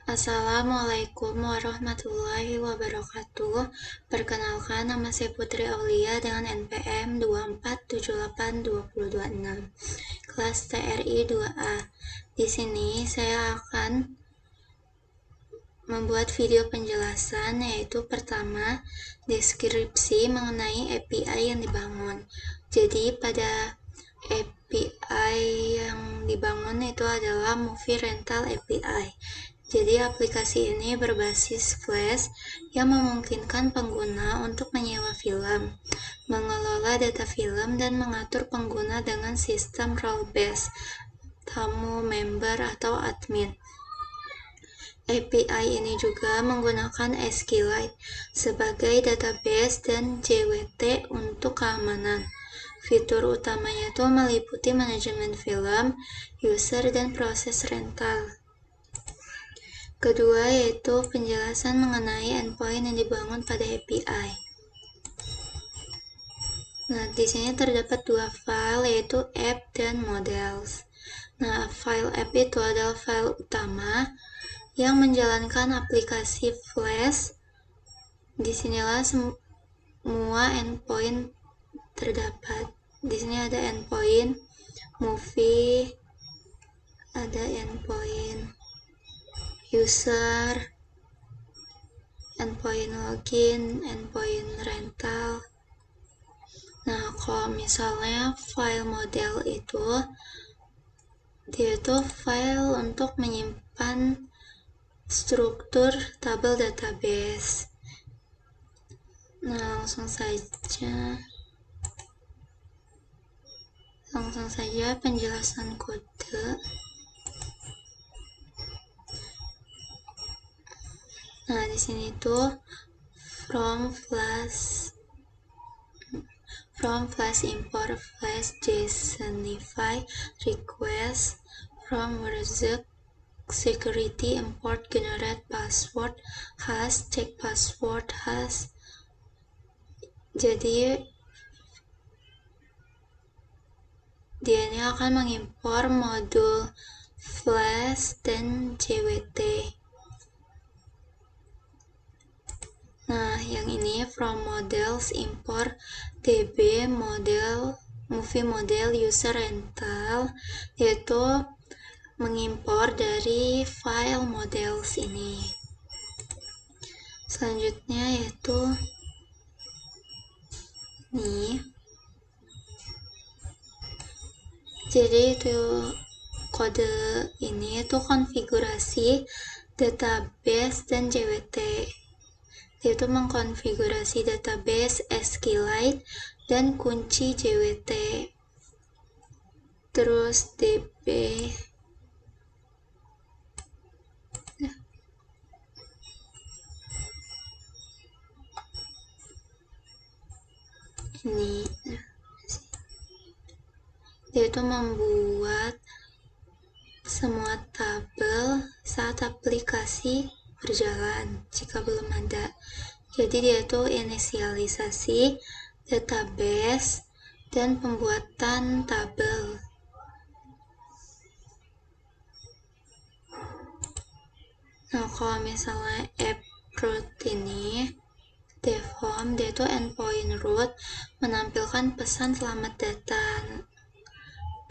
Assalamualaikum warahmatullahi wabarakatuh. Perkenalkan, nama saya Putri Aulia dengan NPM 24782026, kelas TRI 2A. Di sini saya akan membuat video penjelasan, yaitu pertama, deskripsi mengenai API yang dibangun. Jadi pada API yang dibangun itu adalah Movie Rental API. Jadi aplikasi ini berbasis Flash yang memungkinkan pengguna untuk menyewa film, mengelola data film, dan mengatur pengguna dengan sistem role-based, tamu, member, atau admin. API ini juga menggunakan SQLite sebagai database dan JWT untuk keamanan. Fitur utamanya itu meliputi manajemen film, user, dan proses rental. Kedua yaitu penjelasan mengenai endpoint yang dibangun pada API. Nah, di sini terdapat dua file yaitu app dan models. Nah, file app itu adalah file utama yang menjalankan aplikasi Flash. Disinilah semua endpoint terdapat. Di sini ada endpoint movie, ada endpoint user, endpoint login, endpoint rental. Nah, kalau misalnya file model itu, dia itu file untuk menyimpan struktur tabel database. Nah, langsung saja penjelasan kode. Nah, di sini tuh from flash import flash JSONify request from Whereas security import generate password hash check password hash. Jadi dia ini akan mengimpor modul flash dan JWT. Nah, yang ini from models import db movie model user rental, yaitu mengimpor dari file models ini. Selanjutnya yaitu nih. Jadi itu kode ini itu konfigurasi database dan JWT. Yaitu mengkonfigurasi database SQLite dan kunci JWT. Terus db ini yaitu membuat semua tabel saat aplikasi berjalan jika belum ada. Jadi dia itu inisialisasi database dan pembuatan tabel. Nah, kalau misalnya app root ini devhome, dia itu endpoint root menampilkan pesan selamat datang.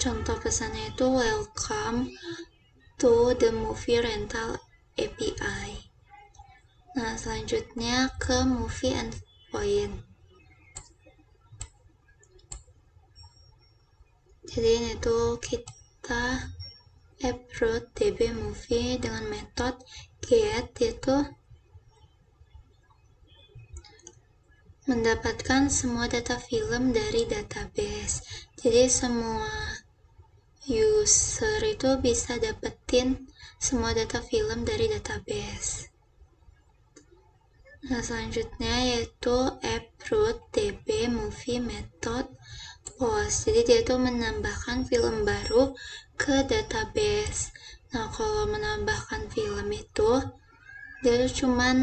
Contoh pesannya itu welcome to the movie rental API. Nah, selanjutnya ke movie endpoint. Jadi ini tuh kita app root db movie dengan metode get, yaitu mendapatkan semua data film dari database. Jadi semua user itu bisa dapetin semua data film dari database. Nah, selanjutnya yaitu app root db movie method post. Jadi dia itu menambahkan film baru ke database. Nah, kalau menambahkan film itu dia itu cuman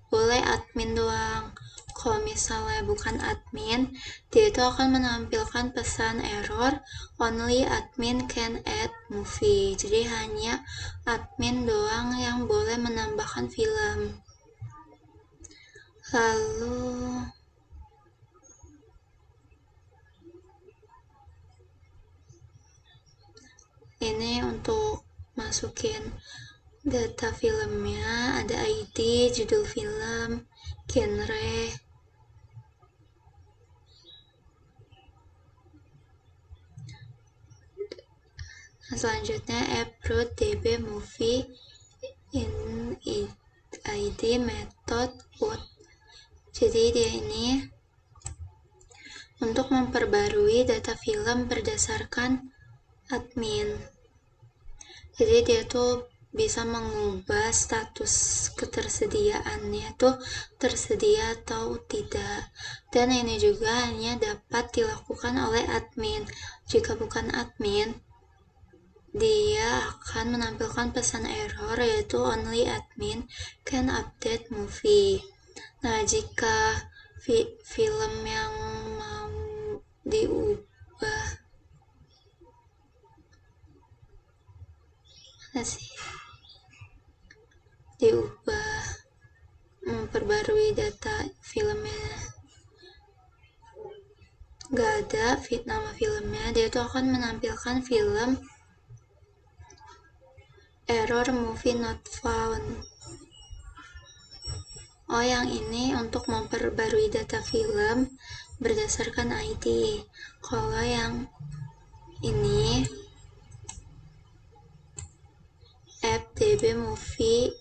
boleh admin doang. Kalau misalnya bukan admin, dia itu akan menampilkan pesan error only admin can add movie. Jadi hanya admin doang yang boleh menambahkan film. Lalu ini untuk masukin data filmnya, ada ID, judul film, genre. Nah, selanjutnya upload db movie in ID method put. Jadi dia ini untuk memperbarui data film berdasarkan admin. Jadi dia tuh bisa mengubah status ketersediaannya tuh tersedia atau tidak. Dan ini juga hanya dapat dilakukan oleh admin. Jika bukan admin, dia akan menampilkan pesan error yaitu only admin can update movie. Nah, jika film yang mau diubah memperbarui data filmnya nggak ada nama filmnya, dia tuh akan menampilkan film error movie not found. Oh, yang ini untuk memperbarui data film berdasarkan ID. Kalau yang ini app db movie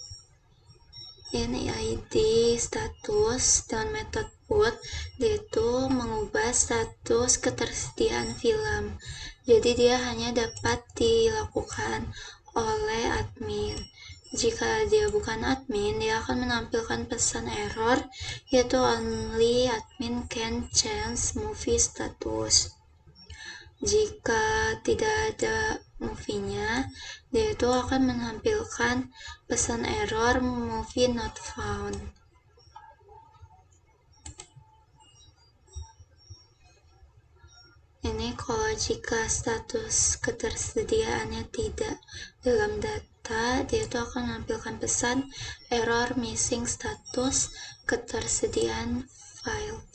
in ID status dengan metode put, dia itu mengubah status ketersediaan film. Jadi dia hanya dapat dilakukan oleh admin. Jika dia bukan admin, dia akan menampilkan pesan error yaitu only admin can change movie status. Jika tidak ada movie-nya, dia itu akan menampilkan pesan error movie not found. Ini kalau jika status ketersediaannya tidak dalam data, dia itu akan menampilkan pesan error missing status ketersediaan file.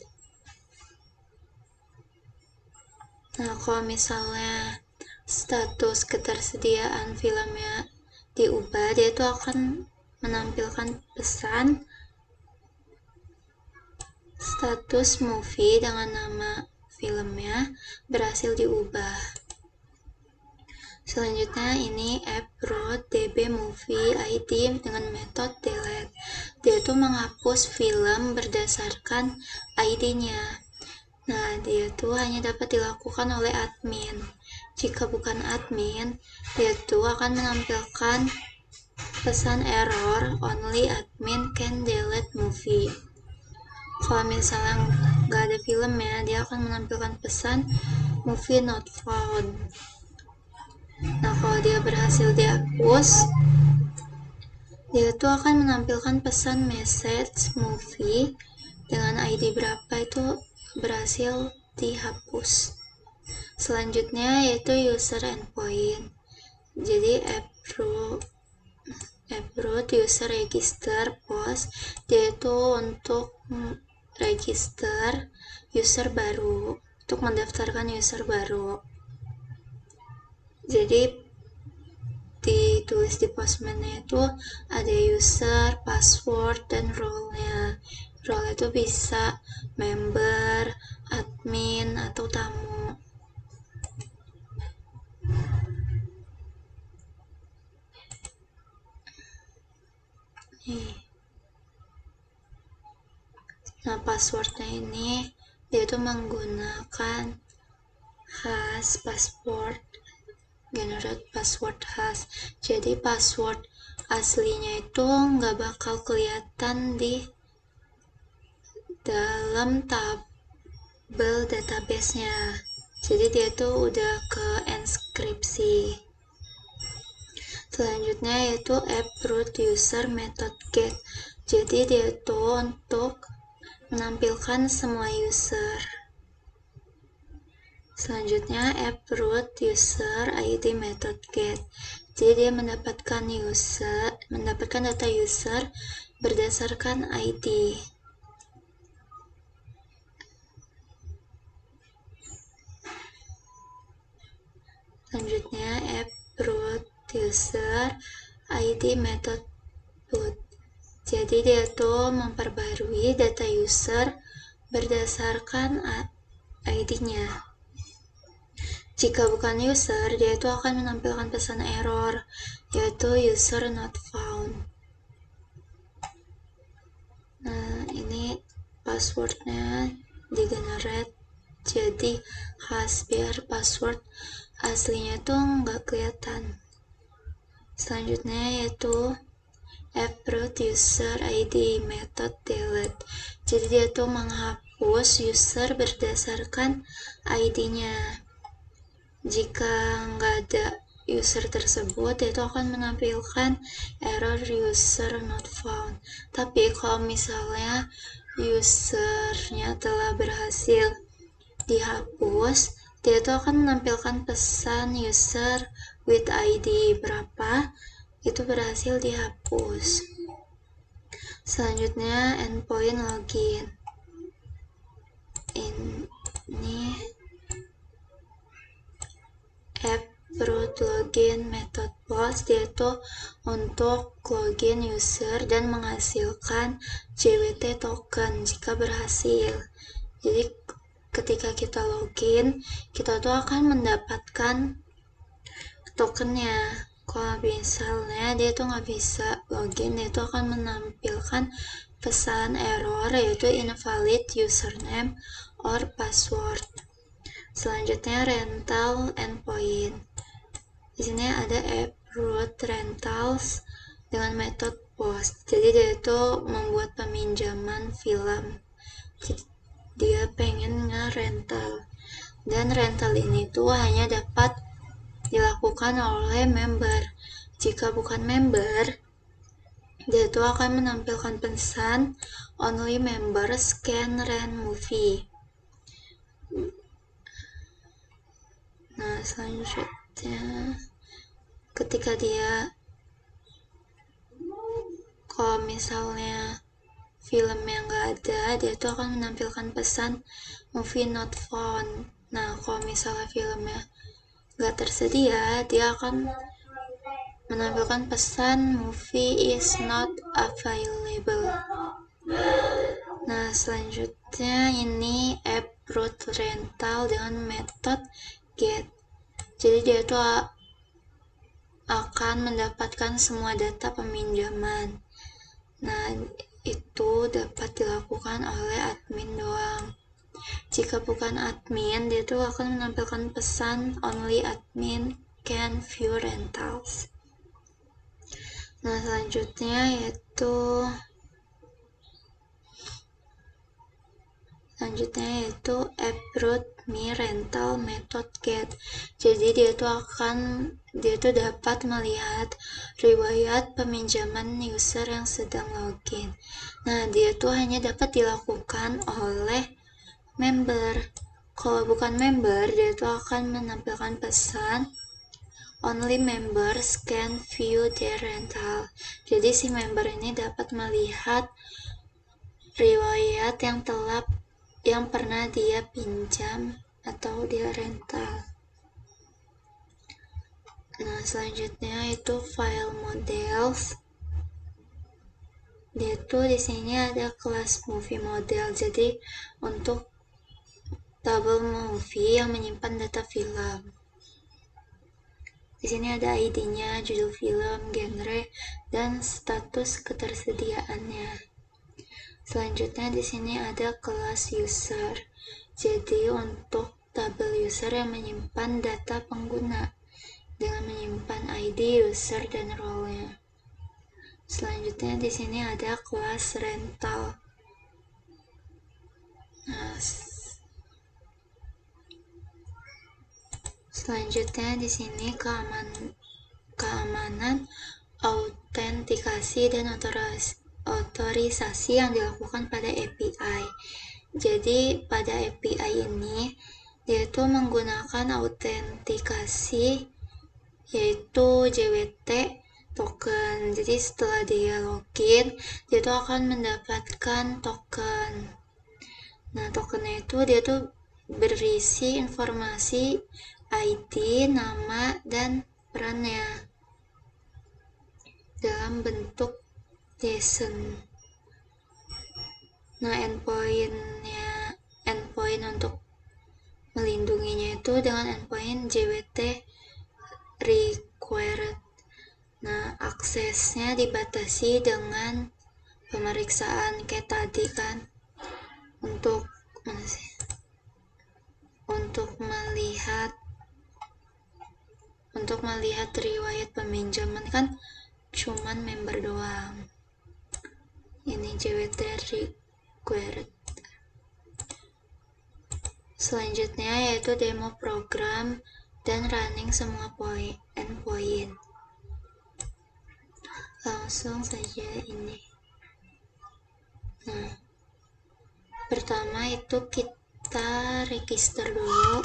Nah, kalau misalnya status ketersediaan filmnya diubah, dia itu akan menampilkan pesan status movie dengan nama filmnya berhasil diubah. Selanjutnya ini upload db movie ID dengan metode delete. Dia itu menghapus film berdasarkan ID-nya. Nah, dia itu hanya dapat dilakukan oleh admin. Jika bukan admin, dia itu akan menampilkan pesan error only admin can delete movie. Kalau misalnya nggak ada filmnya, dia akan menampilkan pesan movie not found. Nah, kalau dia berhasil dihapus, dia itu akan menampilkan pesan message movie dengan ID berapa itu berhasil dihapus. Selanjutnya yaitu user endpoint. Jadi upload user register post, dia itu untuk register user baru, untuk mendaftarkan user baru. Jadi ditulis di postman-nya itu ada user, password, dan role-nya. Role itu bisa member, admin, atau tamu. Nah, passwordnya ini dia itu menggunakan hash password, generate password hash. Jadi password aslinya itu nggak bakal kelihatan di dalam tabel database-nya. Jadi dia itu udah ke enskripsi. Selanjutnya yaitu app root user method get. Jadi dia itu untuk menampilkan semua user. Selanjutnya app root user id method get. Jadi dia mendapatkan data user berdasarkan ID. Selanjutnya app root user id method put. Jadi dia tuh memperbarui data user berdasarkan ID-nya. Jika bukan user, dia itu akan menampilkan pesan error, yaitu user not found. Nah, ini passwordnya di-generate jadi khas biar password aslinya tuh nggak kelihatan. Selanjutnya yaitu app root user id method delete. Jadi dia tuh menghapus user berdasarkan ID-nya. Jika nggak ada user tersebut, itu akan menampilkan error user not found. Tapi kalau misalnya usernya telah berhasil dihapus, dia itu akan menampilkan pesan user with ID berapa itu berhasil dihapus. Selanjutnya endpoint login. Ini app root login method post, yaitu untuk login user dan menghasilkan JWT token jika berhasil. Jadi ketika kita login, kita tuh akan mendapatkan tokennya. Kalau misalnya dia tuh nggak bisa login, dia tuh akan menampilkan pesan error yaitu invalid username or password. Selanjutnya rental endpoint. Di sini ada app root rentals dengan metode post. Jadi dia itu membuat peminjaman film. Jadi dia pengen nge-rental. Dan rental ini tuh hanya dapat dilakukan oleh member. Jika bukan member, dia itu akan menampilkan pesan only members can rent movie. Nah, selanjutnya ketika kalau misalnya film yang nggak ada, dia tuh akan menampilkan pesan movie not found. Nah, kalau misalnya filmnya nggak tersedia, dia akan menampilkan pesan movie is not available. Nah, selanjutnya ini app root rental dengan metode get. Jadi dia tuh akan mendapatkan semua data peminjaman. Nah, itu dapat dilakukan oleh admin doang. Jika bukan admin, dia tuh akan menampilkan pesan only admin can view rentals. Nah, selanjutnya yaitu app root me rental method get. Jadi dia tuh dapat melihat riwayat peminjaman user yang sedang login. Nah, dia tuh hanya dapat dilakukan oleh member. Kalau bukan member, dia tuh akan menampilkan pesan only members can view their rental. Jadi si member ini dapat melihat riwayat yang pernah dia pinjam atau dia rental. Nah, selanjutnya itu file models. Dia tuh di sini ada kelas movie model. Jadi untuk tabel movie yang menyimpan data film. Di sini ada ID-nya, judul film, genre, dan status ketersediaannya. Selanjutnya di sini ada kelas user. Jadi untuk tabel user yang menyimpan data pengguna dengan menyimpan ID user dan role-nya. Selanjutnya di sini ada kelas rental. Nah, selanjutnya di sini keamanan, autentikasi dan otorisasi yang dilakukan pada API. Jadi pada API ini dia itu menggunakan autentikasi yaitu JWT token. Jadi setelah dia login, dia tuh akan mendapatkan token. Nah, tokennya itu dia tuh berisi informasi ID, nama, dan perannya dalam bentuk JSON. Nah, endpoint untuk melindunginya itu dengan endpoint JWT required. Nah, aksesnya dibatasi dengan pemeriksaan kayak tadi kan, untuk melihat riwayat peminjaman kan cuman member doang. Ini JWT required. Selanjutnya yaitu demo program dan running semua endpoint. Langsung saja ini. Nah, pertama itu kita register dulu.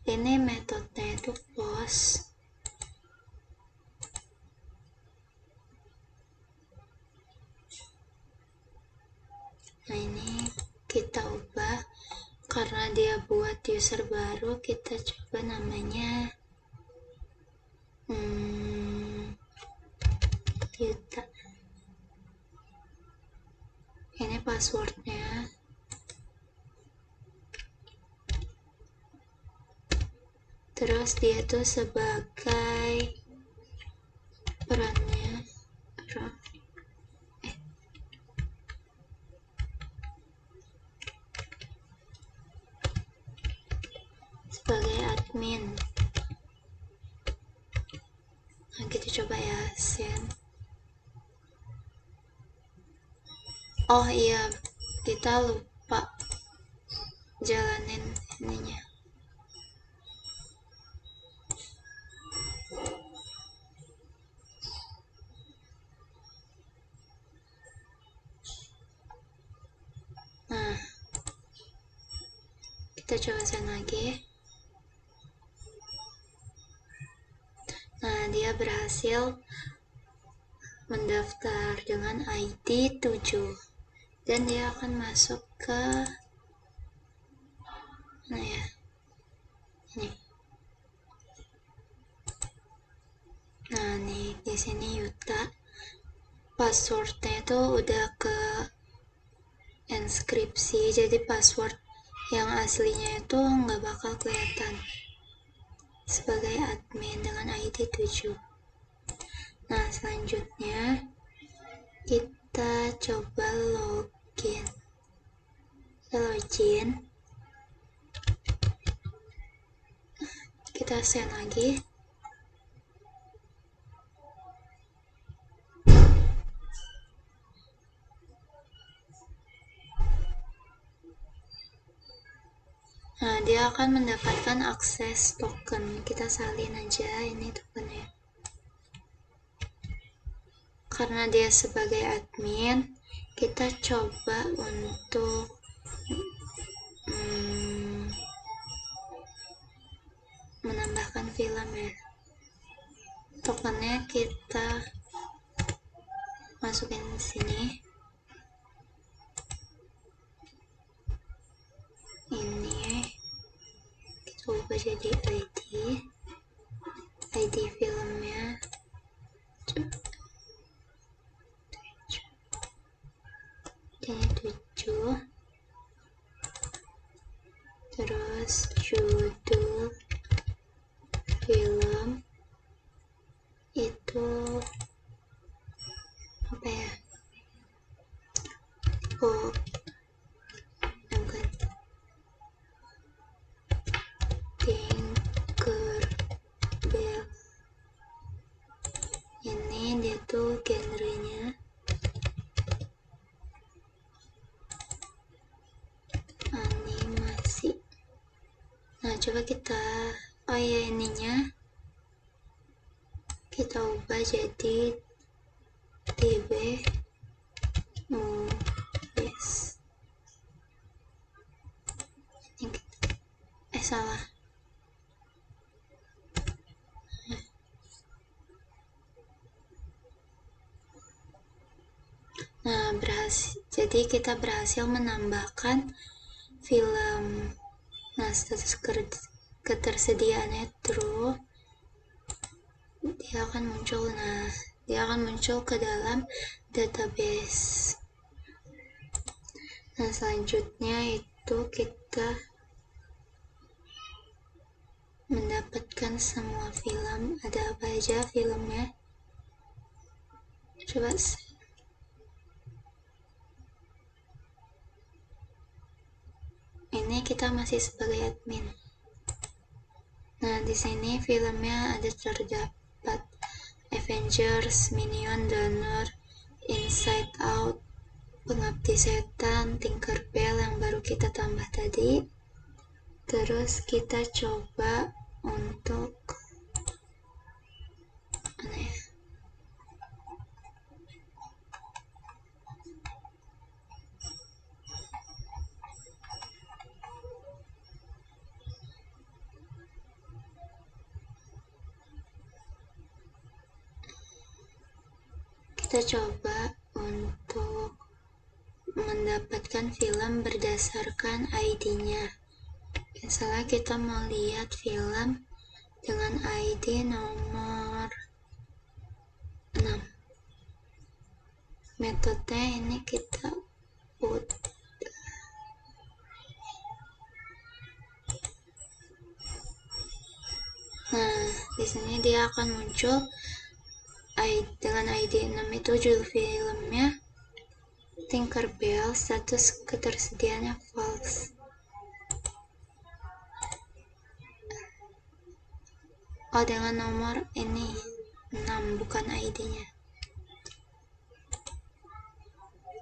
Ini metodenya itu post. Nah, ini kita ubah karena dia buat user baru, kita coba namanya Yuta. Ini passwordnya. Terus dia tuh sebagai perannya sebagai admin. Nah, kita coba ya, send. Oh iya, kita lupa jalanin ininya. Nah, kita coba send lagi. Nah, dia berhasil mendaftar dengan ID 7 dan dia akan masuk ke mana ya, ini. Nah, nih di sini Yuta, passwordnya itu udah ke enskripsi, jadi password yang aslinya itu nggak bakal kelihatan sebagai admin dengan ID 7. Nah, selanjutnya kita coba login. Kita send lagi. Nah, dia akan mendapatkan akses token. Kita salin aja ini tokennya. Karena dia sebagai admin, kita coba untuk menambahkan film ya. Tokennya kita masukin di sini. Ini kita ubah jadi ID filmnya. Ini 7. Terus judul film itu apa ya? Oh, bukan. Tinkerbell. Ini dia tuh genrenya coba kita, oh ya, ininya kita ubah jadi db movies. Salah. Nah, jadi kita berhasil menambahkan film. Nah, status ketersediaannya true. Dia akan muncul ke dalam database. Nah, selanjutnya itu kita mendapatkan semua film. Ada apa aja filmnya? Coba. Ini kita masih sebagai admin. Nah, di sini filmnya ada terdapat Avengers, Minion, Donor, Inside Out, Pengabdi Setan, Tinkerbell yang baru kita tambah tadi. Terus kita coba untuk mana ya? Kita coba untuk mendapatkan film berdasarkan ID-nya. Misalnya kita mau lihat film dengan ID nomor 6. Metode ini kita put. Nah, di sini dia akan muncul dengan ID 6 itu judul filmnya Tinkerbell, status ketersediaannya false. Oh, dengan nomor ini 6, bukan ID-nya.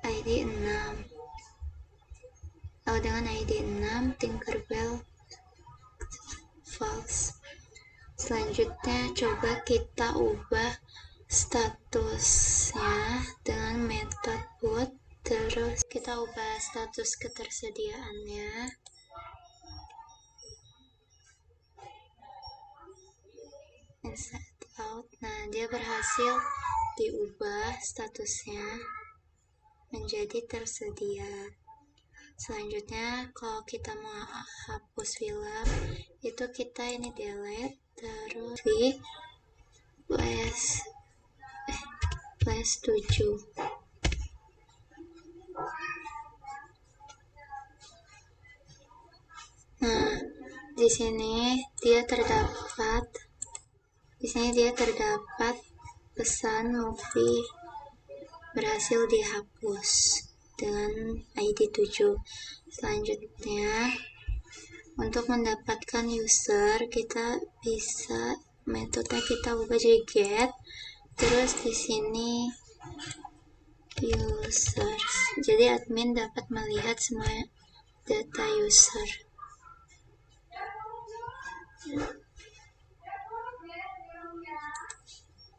ID 6. Oh, dengan ID 6 Tinkerbell false. Selanjutnya coba kita ubah statusnya dengan metode put. Terus kita ubah status ketersediaannya. Inside out. Nah, dia berhasil diubah statusnya menjadi tersedia. Selanjutnya, kalau kita mau hapus film, itu kita ini delete, terus flash 7. Nah, di sini dia terdapat pesan movie berhasil dihapus dengan ID 7. Selanjutnya, untuk mendapatkan user, kita bisa metode kita ubah jadi get. Terus di sini users. Jadi admin dapat melihat semua data user.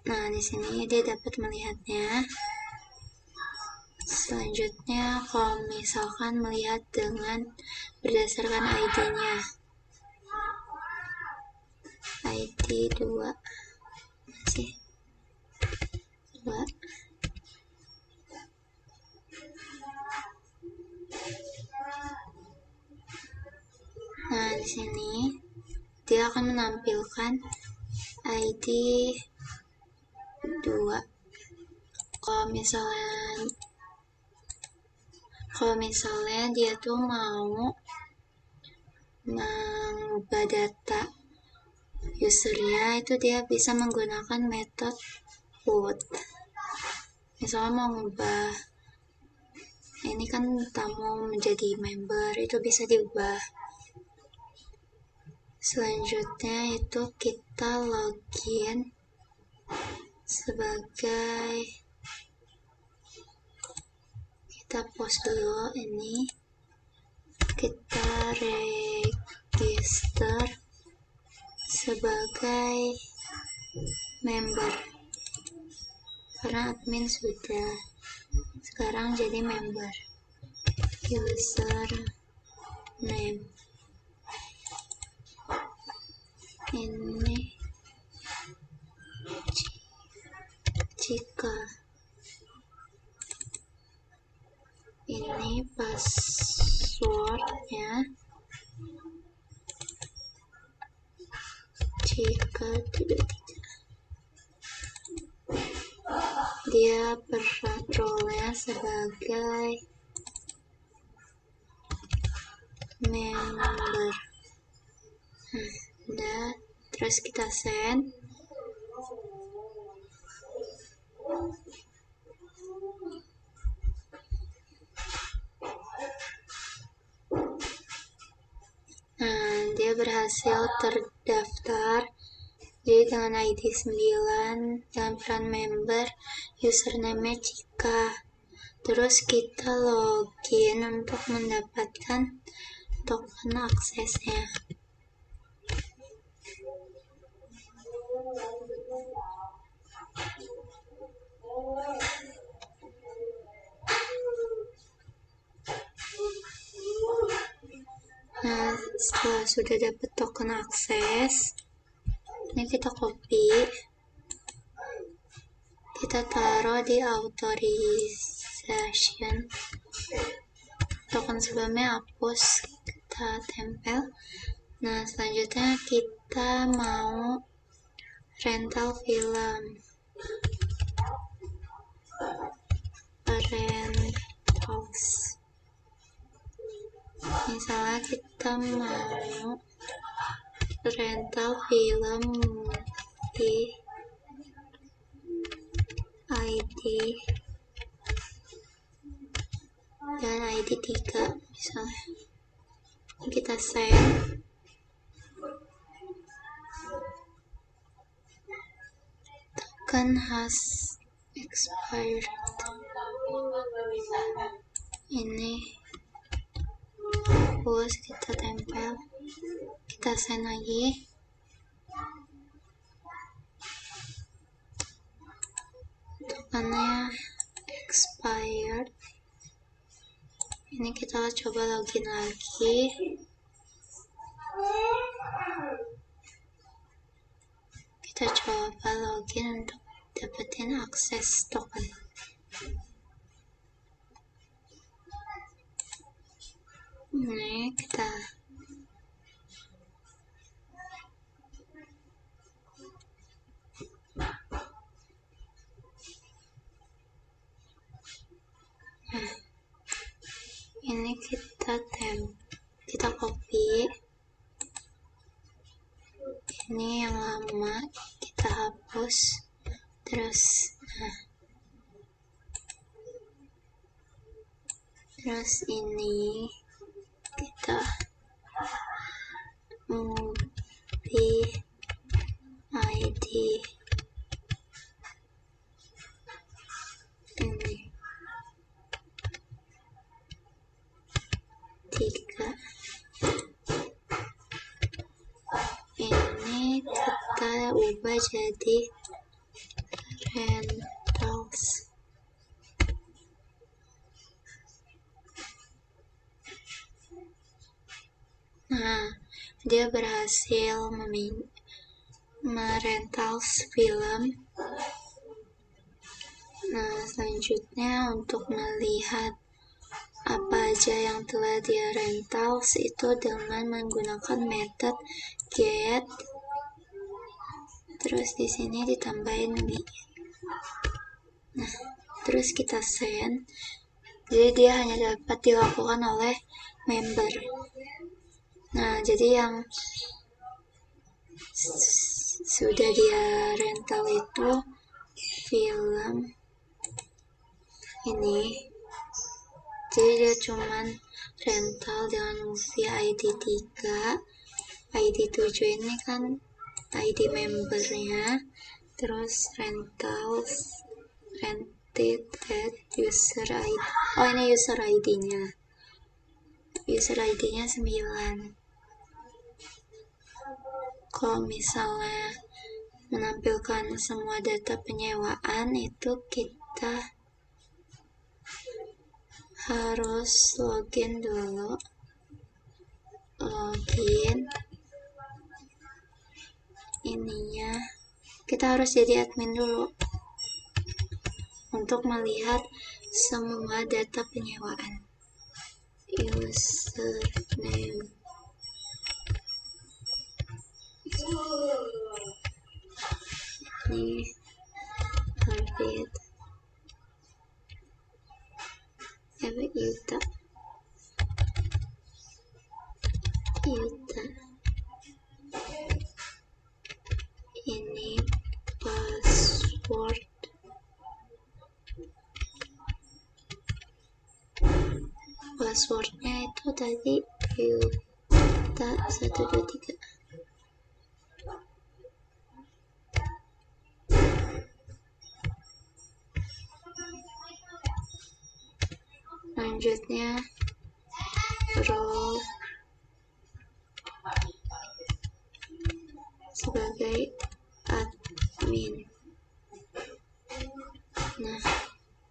Nah, di sini dia dapat melihatnya. Selanjutnya, kalau misalkan melihat dengan berdasarkan ID-nya. ID 2. Masih 2. Nah, di sini dia akan menampilkan ID 2. Kalau misalnya dia tuh mau mengubah data usernya, itu dia bisa menggunakan metode put. Misalnya mau mengubah ini kan tamu menjadi member, itu bisa diubah. Selanjutnya itu kita login sebagai, kita post dulu ini, kita register sebagai member karena admin sudah, sekarang jadi member. User name ini jika ini passwordnya, jika tidak dia role-nya sebagai member. Udah, terus kita send. Nah, dia berhasil terdaftar. Jadi dengan ID 9 dan peran member, username Cika. Terus kita login untuk mendapatkan token aksesnya. Nah, setelah sudah dapat token akses, ini kita copy, kita taruh di authorization. Token sebelumnya hapus, kita tempel. Nah, selanjutnya kita mau rental film. Rentals. Misalnya kita mau rental film di ID dan ID 3 misalnya. Kita send. Token has expired. Ini terus kita tempel, kita send lagi. Tokennya expired. Ini kita coba login lagi. Kita coba login untuk dapetin akses token. Ini kita ini kita copy. Ini yang lama kita hapus. Terus ini kita di ID ini 3. Ini kita ubah jadi rentals. Nah, dia berhasil merentals film. Nah, selanjutnya untuk melihat apa aja yang telah dia rentals itu dengan menggunakan metode get. Terus di sini ditambahin me. Nah, terus kita send. Jadi dia hanya dapat dilakukan oleh member. Nah, jadi yang sudah dia rental itu film ini. Jadi dia cuman rental dengan movie ID 3. ID 7 ini kan ID membernya. Terus rentals, rented at user ID. Oh, ini user ID-nya. User ID-nya 9. kalau misalnya menampilkan semua data penyewaan itu kita harus login dulu. Login ininya kita harus jadi admin dulu untuk melihat semua data penyewaan. Username ini Harbit Yuta ini passwordnya itu tadi Yuta 123. Selanjutnya role sebagai admin. Nah,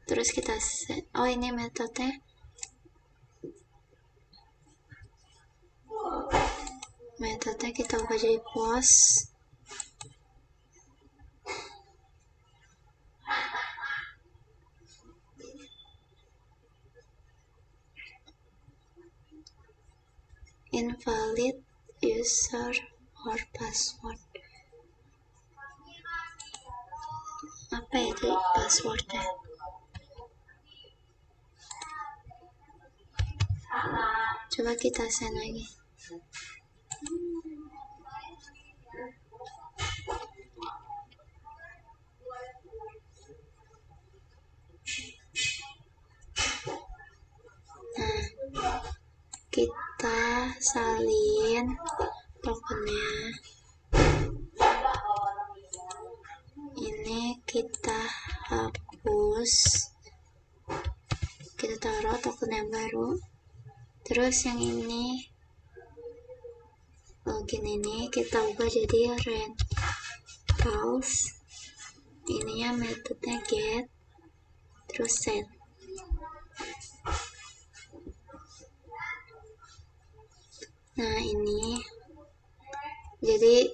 terus kita set. Oh, ini metodenya. Metodenya kita ubah jadi post. Invalid user or password. Apa itu passwordnya? Coba kita send lagi. Nah, kita salin tokennya. Ini kita hapus. Kita taruh token yang baru. Terus yang ini login ini kita ubah jadi rentals. Ininya metodenya get, terus set. Nah, ini jadi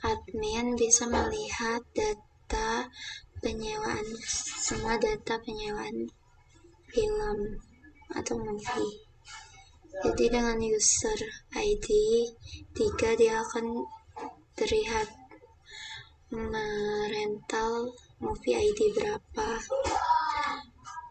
admin bisa melihat data penyewaan, semua data penyewaan film atau movie. Jadi dengan user ID 3 dia akan terlihat merental movie ID berapa.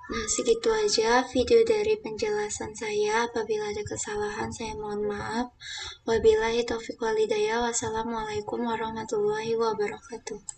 Nah, segitu aja video dari penjelasan saya. Apabila ada kesalahan, saya mohon maaf. Wabillahi taufiq walhidayah. Wassalamualaikum warahmatullahi wabarakatuh.